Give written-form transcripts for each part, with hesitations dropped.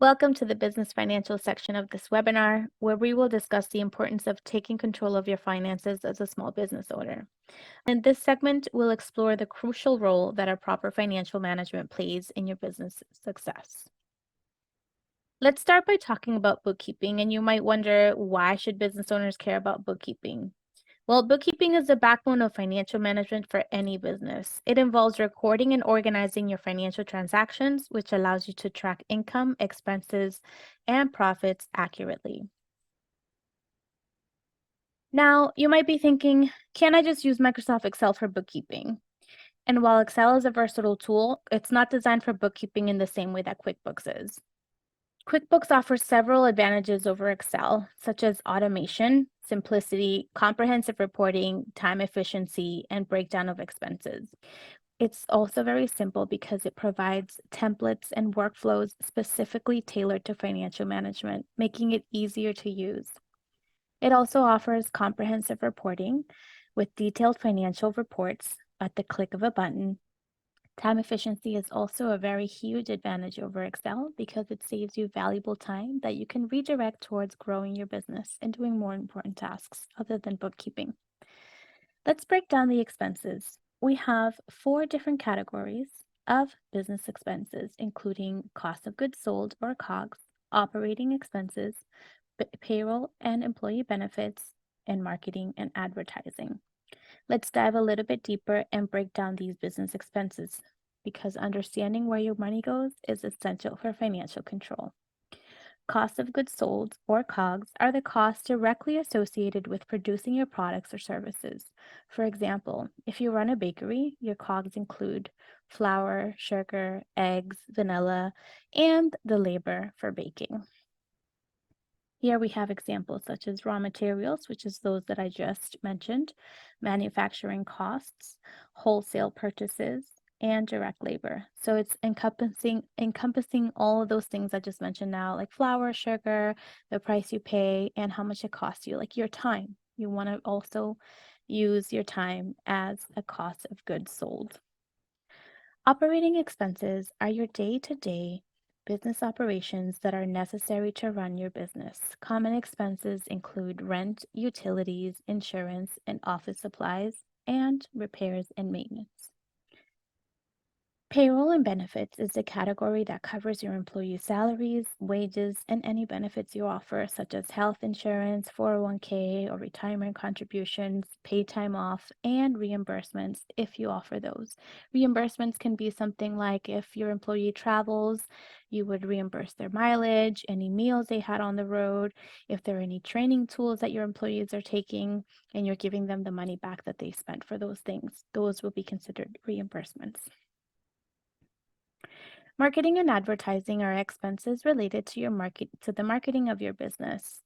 Welcome to the business financial section of this webinar, where we will discuss the importance of taking control of your finances as a small business owner. In this segment, we'll explore the crucial role that a proper financial management plays in your business success. Let's start by talking about bookkeeping, and you might wonder, why should business owners care about bookkeeping? Well, bookkeeping is the backbone of financial management for any business. It involves recording and organizing your financial transactions, which allows you to track income, expenses, and profits accurately. Now, you might be thinking, can I just use Microsoft Excel for bookkeeping? And while Excel is a versatile tool, it's not designed for bookkeeping in the same way that QuickBooks is. QuickBooks offers several advantages over Excel, such as automation, simplicity, comprehensive reporting, time efficiency, and breakdown of expenses. It's also very simple because it provides templates and workflows specifically tailored to financial management, making it easier to use. It also offers comprehensive reporting with detailed financial reports at the click of a button. Time efficiency is also a very huge advantage over Excel because it saves you valuable time that you can redirect towards growing your business and doing more important tasks other than bookkeeping. Let's break down the expenses. We have 4 different categories of business expenses, including cost of goods sold or COGS, operating expenses, payroll and employee benefits, and marketing and advertising. Let's dive a little bit deeper and break down these business expenses because understanding where your money goes is essential for financial control. Cost of goods sold, or COGS, are the costs directly associated with producing your products or services. For example, if you run a bakery, your COGS include flour, sugar, eggs, vanilla, and the labor for baking. Here we have examples such as raw materials, which is those that I just mentioned, manufacturing costs, wholesale purchases, and direct labor. So it's encompassing all of those things I just mentioned now, like flour, sugar, the price you pay, and how much it costs you, like your time. You want to also use your time as a cost of goods sold. Operating expenses are your day-to-day business operations that are necessary to run your business. Common expenses include rent, utilities, insurance, and office supplies, and repairs and maintenance. Payroll and benefits is the category that covers your employees' salaries, wages, and any benefits you offer, such as health insurance, 401k, or retirement contributions, paid time off, and reimbursements if you offer those. Reimbursements can be something like if your employee travels, you would reimburse their mileage, any meals they had on the road, if there are any training tools that your employees are taking, and you're giving them the money back that they spent for those things. Those will be considered reimbursements. Marketing and advertising are expenses related to the marketing of your business.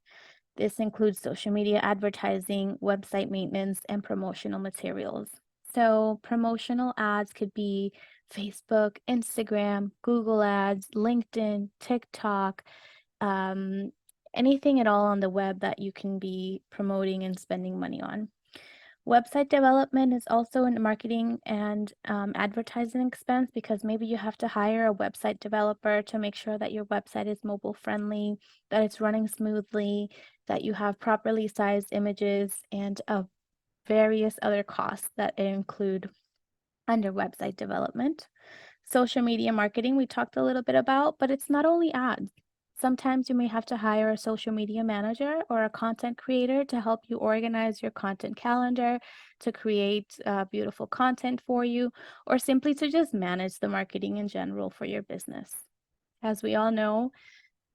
This includes social media advertising, website maintenance, and promotional materials. So, promotional ads could be Facebook, Instagram, Google Ads, LinkedIn, TikTok, um, anything at all on the web that you can be promoting and spending money on. Website development is also a marketing and advertising expense because maybe you have to hire a website developer to make sure that your website is mobile friendly, that it's running smoothly, that you have properly sized images, and various other costs that include under website development. Social media marketing, we talked a little bit about, but it's not only ads. Sometimes you may have to hire a social media manager or a content creator to help you organize your content calendar, to create beautiful content for you, or simply to just manage the marketing in general for your business. As we all know,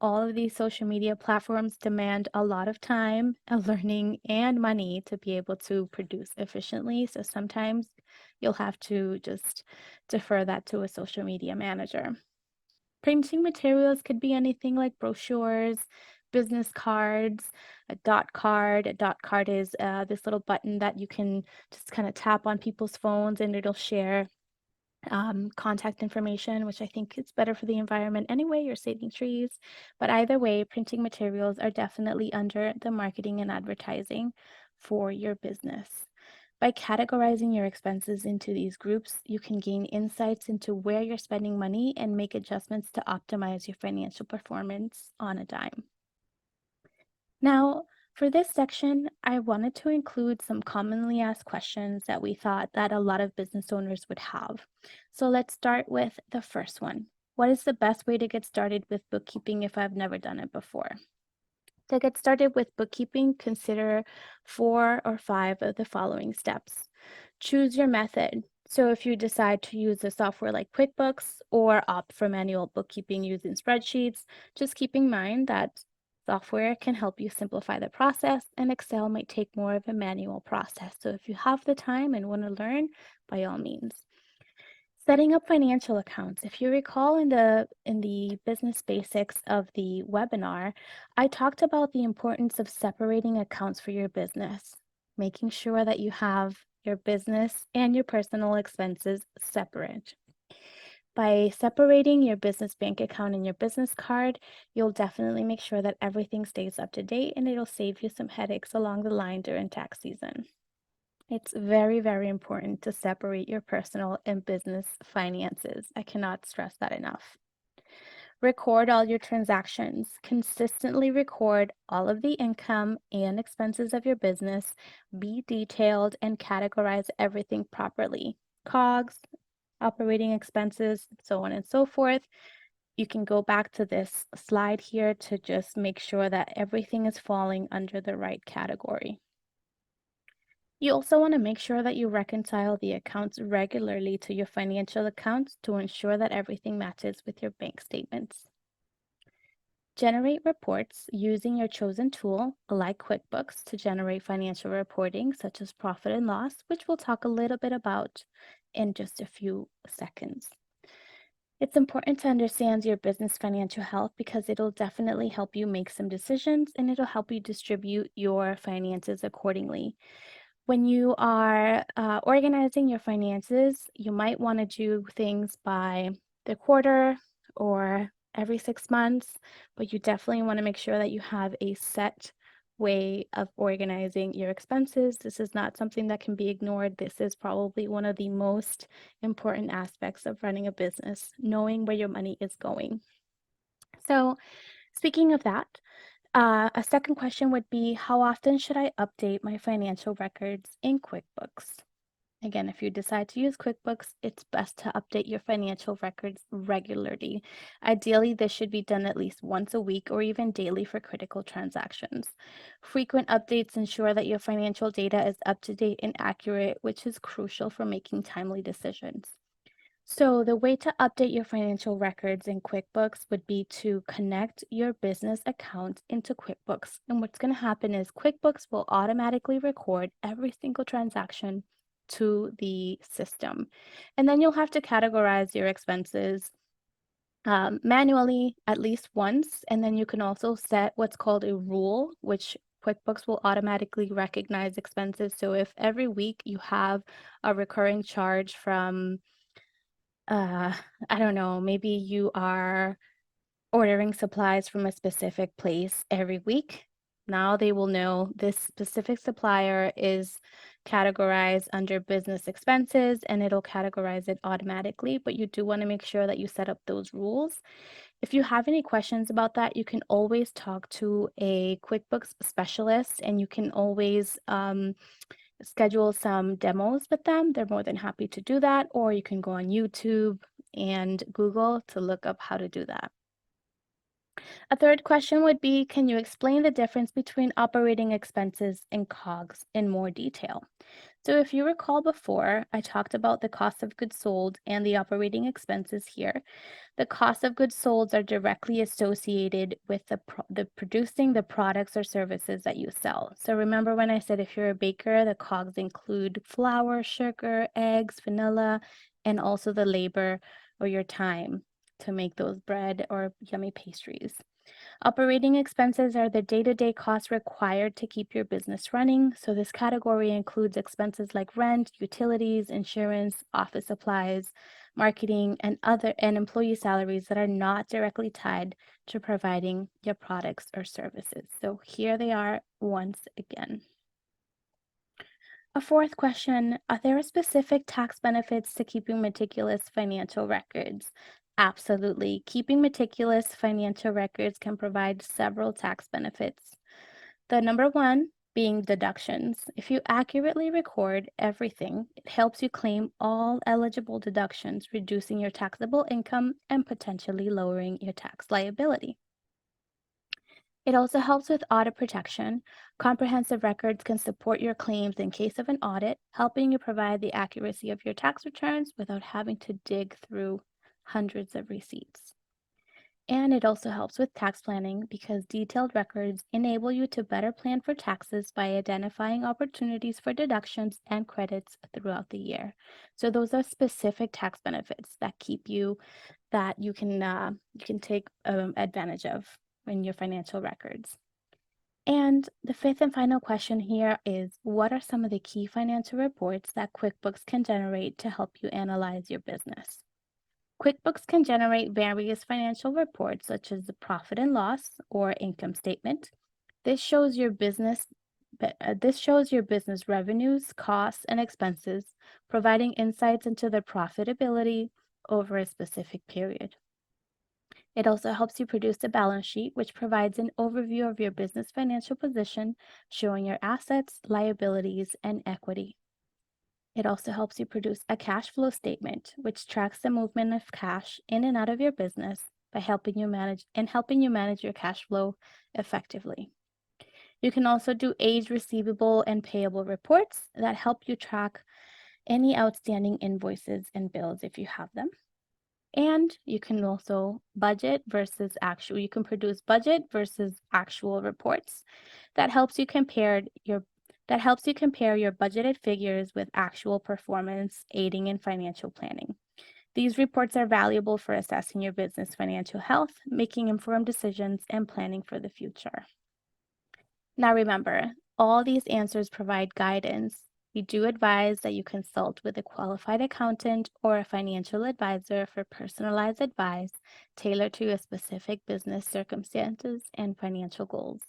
all of these social media platforms demand a lot of time, learning, and money to be able to produce efficiently. So sometimes you'll have to just defer that to a social media manager. Printing materials could be anything like brochures, business cards, a dot card. A dot card is this little button that you can just kind of tap on people's phones and it'll share contact information, which I think is better for the environment anyway. You're saving trees. But either way, printing materials are definitely under the marketing and advertising for your business. By categorizing your expenses into these groups, you can gain insights into where you're spending money and make adjustments to optimize your financial performance on a dime. Now, for this section, I wanted to include some commonly asked questions that we thought that a lot of business owners would have. So let's start with the first one. What is the best way to get started with bookkeeping if I've never done it before? To get started with bookkeeping, consider 4 or 5 of the following steps. Choose your method. So if you decide to use a software like QuickBooks or opt for manual bookkeeping using spreadsheets, just keep in mind that software can help you simplify the process and Excel might take more of a manual process. So if you have the time and want to learn, by all means. Setting up financial accounts. If you recall in the business basics of the webinar, I talked about the importance of separating accounts for your business, making sure that you have your business and your personal expenses separate. By separating your business bank account and your business card, you'll definitely make sure that everything stays up to date and it'll save you some headaches along the line during tax season. It's very, very important to separate your personal and business finances. I cannot stress that enough. Record all your transactions. Consistently record all of the income and expenses of your business. Be detailed and categorize everything properly. COGS, operating expenses, so on and so forth. You can go back to this slide here to just make sure that everything is falling under the right category. You also want to make sure that you reconcile the accounts regularly to your financial accounts to ensure that everything matches with your bank statements. Generate reports using your chosen tool, like QuickBooks, to generate financial reporting such as profit and loss, which we'll talk a little bit about in just a few seconds. It's important to understand your business financial health because it'll definitely help you make some decisions and it'll help you distribute your finances accordingly. When you are organizing your finances, you might want to do things by the quarter or every 6 months, but you definitely want to make sure that you have a set way of organizing your expenses. This is not something that can be ignored. This is probably one of the most important aspects of running a business, knowing where your money is going. So, speaking of that, a second question would be, how often should I update my financial records in QuickBooks? Again, if you decide to use QuickBooks, it's best to update your financial records regularly. Ideally, this should be done at least once a week or even daily for critical transactions. Frequent updates ensure that your financial data is up to date and accurate, which is crucial for making timely decisions. So the way to update your financial records in QuickBooks would be to connect your business account into QuickBooks. And what's going to happen is QuickBooks will automatically record every single transaction to the system. And then you'll have to categorize your expenses manually at least once. And then you can also set what's called a rule, which QuickBooks will automatically recognize expenses. So if every week you have a recurring charge from I don't know, maybe you are ordering supplies from a specific place every week. Now they will know this specific supplier is categorized under business expenses and it'll categorize it automatically, but you do want to make sure that you set up those rules. If you have any questions about that, you can always talk to a QuickBooks specialist and you can always schedule some demos with them. They're more than happy to do that, or you can go on YouTube and Google to look up how to do that. A third question would be, can you explain the difference between operating expenses and COGS in more detail? So if you recall before, I talked about the cost of goods sold and the operating expenses here. The cost of goods sold are directly associated with the producing the products or services that you sell. So remember when I said if you're a baker, the COGS include flour, sugar, eggs, vanilla, and also the labor or your time to make those bread or yummy pastries. Operating expenses are the day-to-day costs required to keep your business running. So this category includes expenses like rent, utilities, insurance, office supplies, marketing, and employee salaries that are not directly tied to providing your products or services. So here they are once again. A fourth question, are there specific tax benefits to keeping meticulous financial records? Absolutely. Keeping meticulous financial records can provide several tax benefits. The number one being deductions. If you accurately record everything, it helps you claim all eligible deductions, reducing your taxable income and potentially lowering your tax liability. It also helps with audit protection. Comprehensive records can support your claims in case of an audit, helping you provide the accuracy of your tax returns without having to dig through hundreds of receipts. And it also helps with tax planning because detailed records enable you to better plan for taxes by identifying opportunities for deductions and credits throughout the year. So those are specific tax benefits that you can take advantage of in your financial records. And the fifth and final question here is, what are some of the key financial reports that QuickBooks can generate to help you analyze your business? QuickBooks can generate various financial reports such as the profit and loss or income statement. This shows your business revenues, costs, and expenses, providing insights into the profitability over a specific period. It also helps you produce a balance sheet, which provides an overview of your business financial position, showing your assets, liabilities, and equity. It also helps you produce a cash flow statement, which tracks the movement of cash in and out of your business by helping you manage your cash flow effectively. You can also do age receivable and payable reports that help you track any outstanding invoices and bills if you have them. And you can also you can produce budget versus actual reports. That helps you compare your budgeted figures with actual performance, aiding in financial planning. These reports are valuable for assessing your business financial health, making informed decisions, and planning for the future. Now remember, all these answers provide guidance. We do advise that you consult with a qualified accountant or a financial advisor for personalized advice tailored to your specific business circumstances and financial goals.